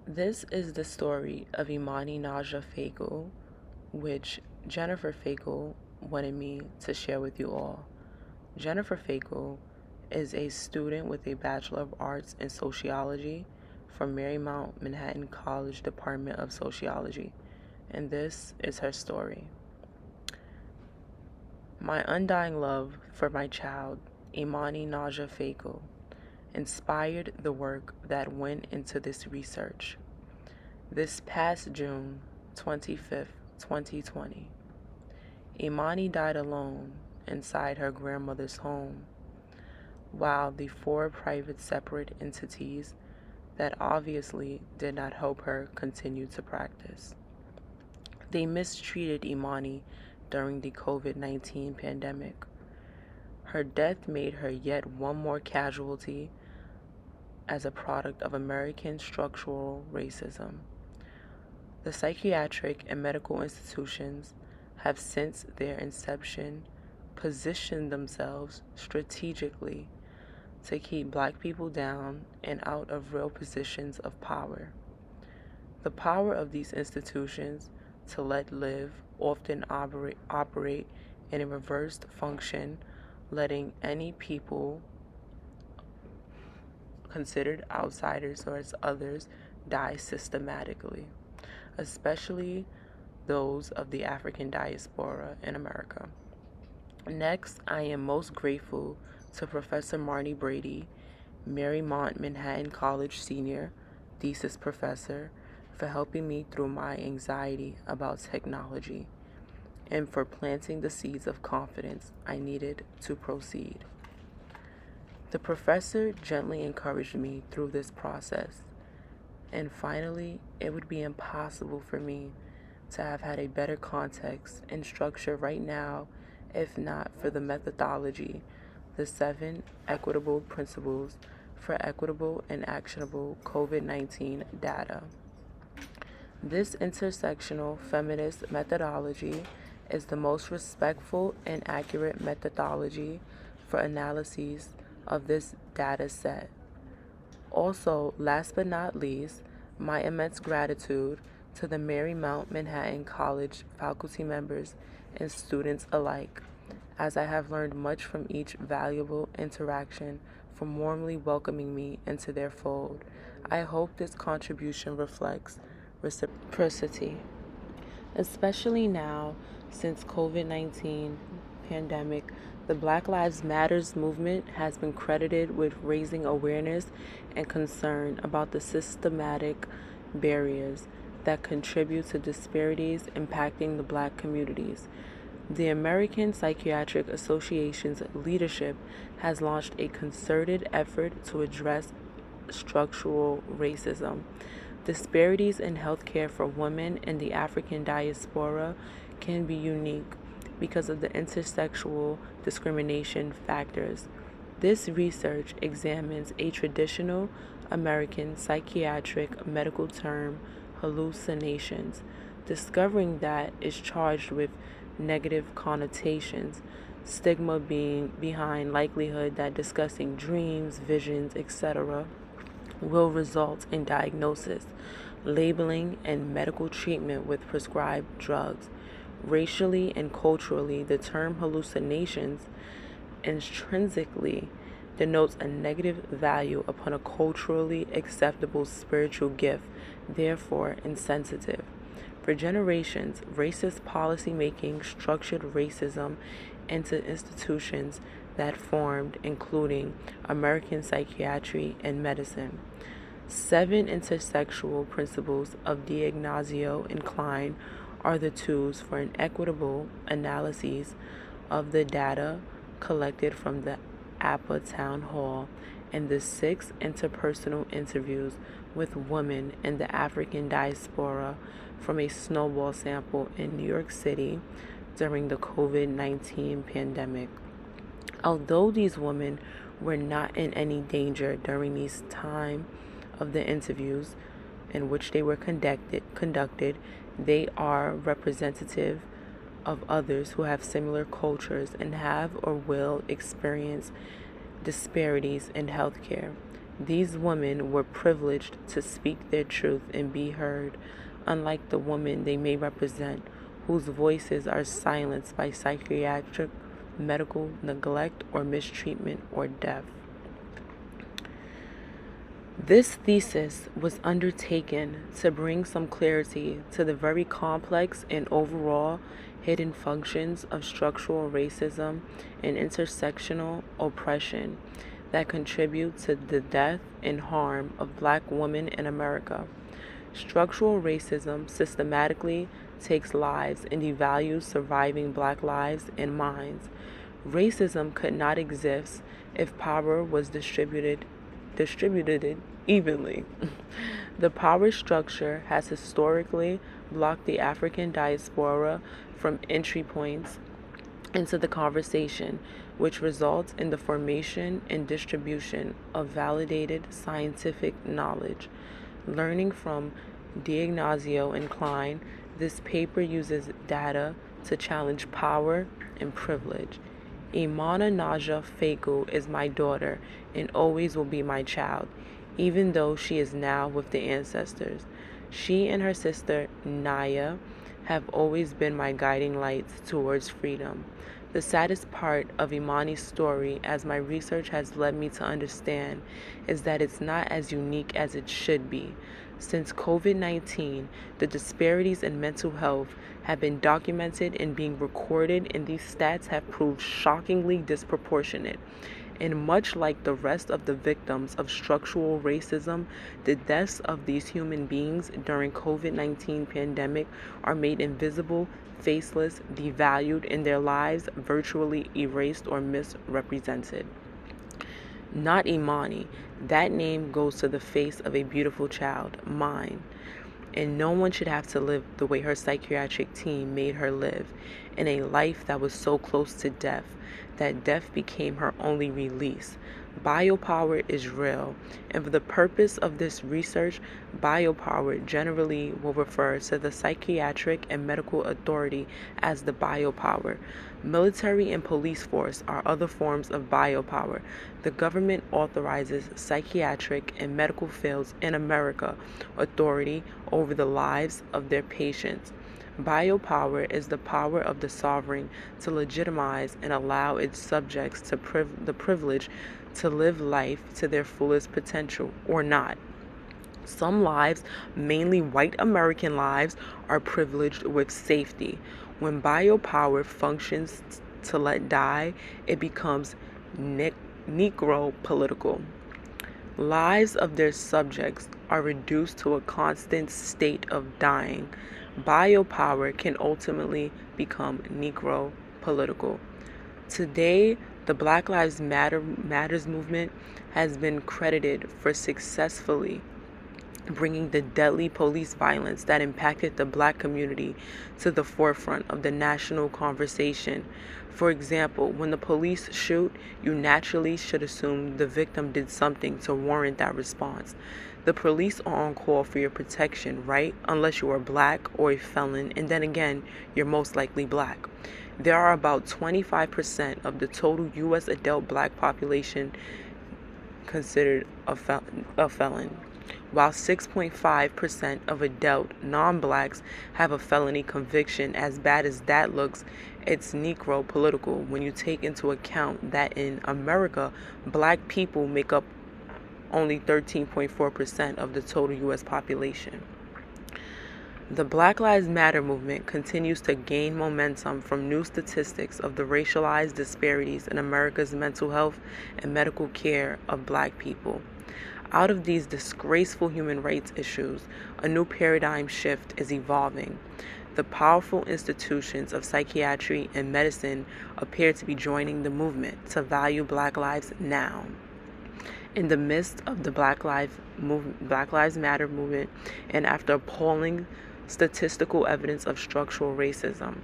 This is the story of Imani Naja Fecu, which Jennifer Fecu wanted me to share with you all. Jennifer Fecu is a student with a Bachelor of Arts in Sociology from Marymount Manhattan College Department of Sociology, and this is her story. My undying love for my child, Imani Naja Fecu, inspired the work that went into this research. This past June 25th, 2020, Imani died alone inside her grandmother's home, while the four private separate entities that obviously did not help her continue to practice. They mistreated Imani during the COVID-19 pandemic. Her death made her yet one more casualty as a product of American structural racism. The psychiatric and medical institutions have since their inception positioned themselves strategically to keep Black people down and out of real positions of power. The power of these institutions to let live often operate in a reversed function, letting any people considered outsiders or as others die systematically, especially those of the African diaspora in America. Next, I am most grateful to Professor Marnie Brady, Marymount Manhattan College senior thesis professor, for helping me through my anxiety about technology and for planting the seeds of confidence I needed to proceed. The professor gently encouraged me through this process, and finally, it would be impossible for me to have had a better context and structure right now if not for the methodology, the 7 equitable principles for equitable and actionable COVID-19 data. This intersectional feminist methodology is the most respectful and accurate methodology for analyses of this data set. Also, last but not least, my immense gratitude to the Marymount Manhattan College faculty members and students alike, as I have learned much from each valuable interaction from warmly welcoming me into their fold. I hope this contribution reflects reciprocity, especially now since COVID-19 pandemic. The Black Lives Matters movement has been credited with raising awareness and concern about the systematic barriers that contribute to disparities impacting the Black communities. The American Psychiatric Association's leadership has launched a concerted effort to address structural racism. Disparities in healthcare for women in the African diaspora can be unique because of the intersexual discrimination factors. This research examines a traditional American psychiatric medical term, hallucinations, discovering that is charged with negative connotations, stigma being behind likelihood that discussing dreams, visions, etc. will result in diagnosis, labeling, and medical treatment with prescribed drugs. Racially and culturally, the term hallucinations intrinsically denotes a negative value upon a culturally acceptable spiritual gift, therefore insensitive. For generations, racist policymaking structured racism into institutions that formed, including American psychiatry and medicine. 7 intersexual principles of D'Ignazio and Klein are the tools for an equitable analysis of the data collected from the APA Town Hall and the 6 interpersonal interviews with women in the African diaspora from a snowball sample in New York City during the COVID-19 pandemic. Although these women were not in any danger during this time of the interviews in which they were conducted, they are representative of others who have similar cultures and have or will experience disparities in healthcare. These women were privileged to speak their truth and be heard, unlike the women they may represent, whose voices are silenced by psychiatric, medical neglect, or mistreatment or death. This thesis was undertaken to bring some clarity to the very complex and overall hidden functions of structural racism and intersectional oppression that contribute to the death and harm of black women in America. Structural racism systematically takes lives and devalues surviving black lives and minds. Racism could not exist if power was distributed evenly. The power structure has historically blocked the African diaspora from entry points into the conversation, which results in the formation and distribution of validated scientific knowledge. Learning from D'Ignazio and Klein, this paper uses data to challenge power and privilege. Imana Naja Fecu is my daughter and always will be my child, even though she is now with the ancestors. She and her sister, Naya, have always been my guiding lights towards freedom. The saddest part of Imani's story, as my research has led me to understand, is that it's not as unique as it should be. Since COVID-19, the disparities in mental health have been documented and being recorded, and these stats have proved shockingly disproportionate. And much like the rest of the victims of structural racism, the deaths of these human beings during COVID-19 pandemic are made invisible, faceless, devalued, and their lives virtually erased or misrepresented. Not Imani. That name goes to the face of a beautiful child, mine. And no one should have to live the way her psychiatric team made her live, in a life that was so close to death, that death became her only release. Biopower is real, and for the purpose of this research, biopower generally will refer to the psychiatric and medical authority as the biopower. Military and police force are other forms of biopower. The government authorizes psychiatric and medical fields in America authority over the lives of their patients. Biopower is the power of the sovereign to legitimize and allow its subjects to the privilege to live life to their fullest potential or not. Some lives, mainly white American lives, are privileged with safety. When biopower functions to let die, it becomes Negro political. Lives of their subjects are reduced to a constant state of dying. Biopower can ultimately become Negro political. Today, the Black Lives Matters movement has been credited for successfully bringing the deadly police violence that impacted the black community to the forefront of the national conversation. For example, when the police shoot, you naturally should assume the victim did something to warrant that response. The police are on call for your protection, right? Unless you are black or a felon, and then again, you're most likely black. There are about 25% of the total U.S. adult black population considered a felon, while 6.5% of adult non-blacks have a felony conviction. As bad as that looks, it's Negro political when you take into account that in America, black people make up only 13.4% of the total U.S. population. The Black Lives Matter movement continues to gain momentum from new statistics of the racialized disparities in America's mental health and medical care of black people. Out of these disgraceful human rights issues, a new paradigm shift is evolving. The powerful institutions of psychiatry and medicine appear to be joining the movement to value black lives now. In the midst of the Black Lives Matter movement, and after appalling statistical evidence of structural racism,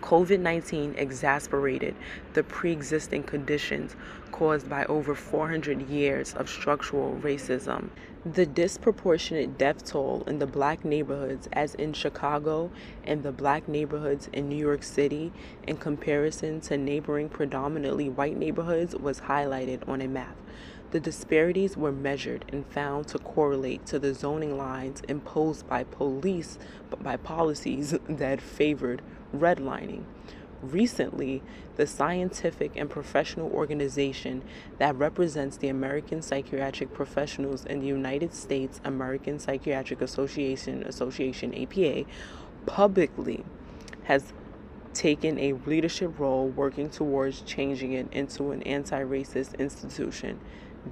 COVID-19 exacerbated the pre-existing conditions caused by over 400 years of structural racism. The disproportionate death toll in the black neighborhoods, as in Chicago, and the black neighborhoods in New York City, in comparison to neighboring predominantly white neighborhoods, was highlighted on a map. The disparities were measured and found to correlate to the zoning lines imposed by policies that favored redlining. Recently, the scientific and professional organization that represents the American psychiatric professionals in the United States, American Psychiatric Association APA, publicly has taken a leadership role working towards changing it into an anti-racist institution.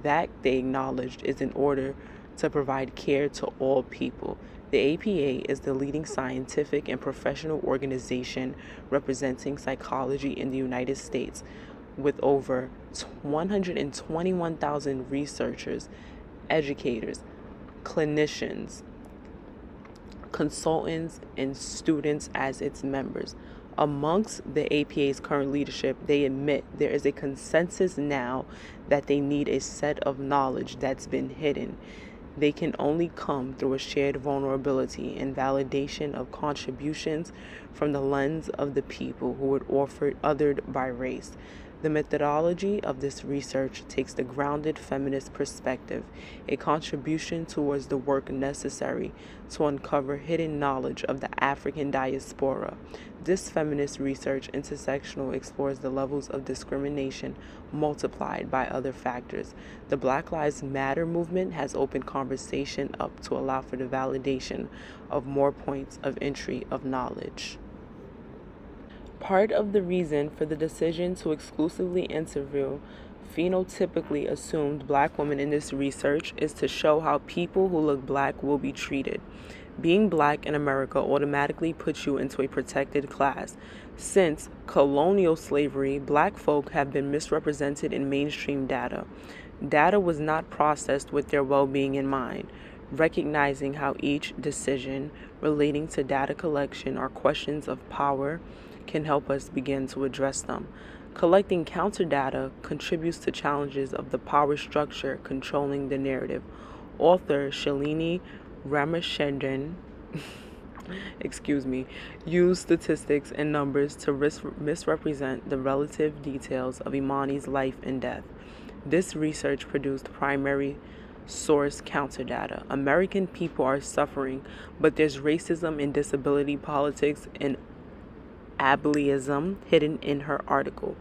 That, they acknowledged, is in order to provide care to all people. The APA is the leading scientific and professional organization representing psychology in the United States, with over 121,000 researchers, educators, clinicians, consultants, and students as its members. Amongst the APA's current leadership, they admit there is a consensus now that they need a set of knowledge that's been hidden. They can only come through a shared vulnerability and validation of contributions from the lens of the people who were othered by race. The methodology of this research takes the grounded feminist perspective, a contribution towards the work necessary to uncover hidden knowledge of the African diaspora. This feminist research intersectional explores the levels of discrimination multiplied by other factors. The Black Lives Matter movement has opened conversation up to allow for the validation of more points of entry of knowledge. Part of the reason for the decision to exclusively interview phenotypically assumed black women in this research is to show how people who look black will be treated. Being black in America automatically puts you into a protected class. Since colonial slavery, black folk have been misrepresented in mainstream data. Data was not processed with their well-being in mind. Recognizing how each decision relating to data collection are questions of power can help us begin to address them. Collecting counter data contributes to challenges of the power structure controlling the narrative. Author Shalini Ramachandran used statistics and numbers to misrepresent the relative details of Imani's life and death. This research produced primary source counter data. American people are suffering, but there's racism and disability politics and ableism hidden in her article.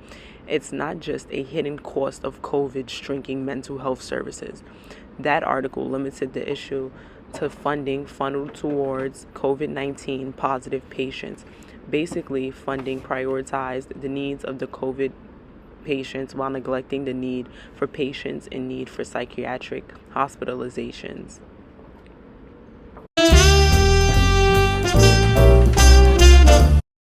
It's not just a hidden cost of COVID shrinking mental health services. That article limited the issue to funding funneled towards COVID-19 positive patients. Basically, funding prioritized the needs of the COVID patients while neglecting the need for patients in need for psychiatric hospitalizations.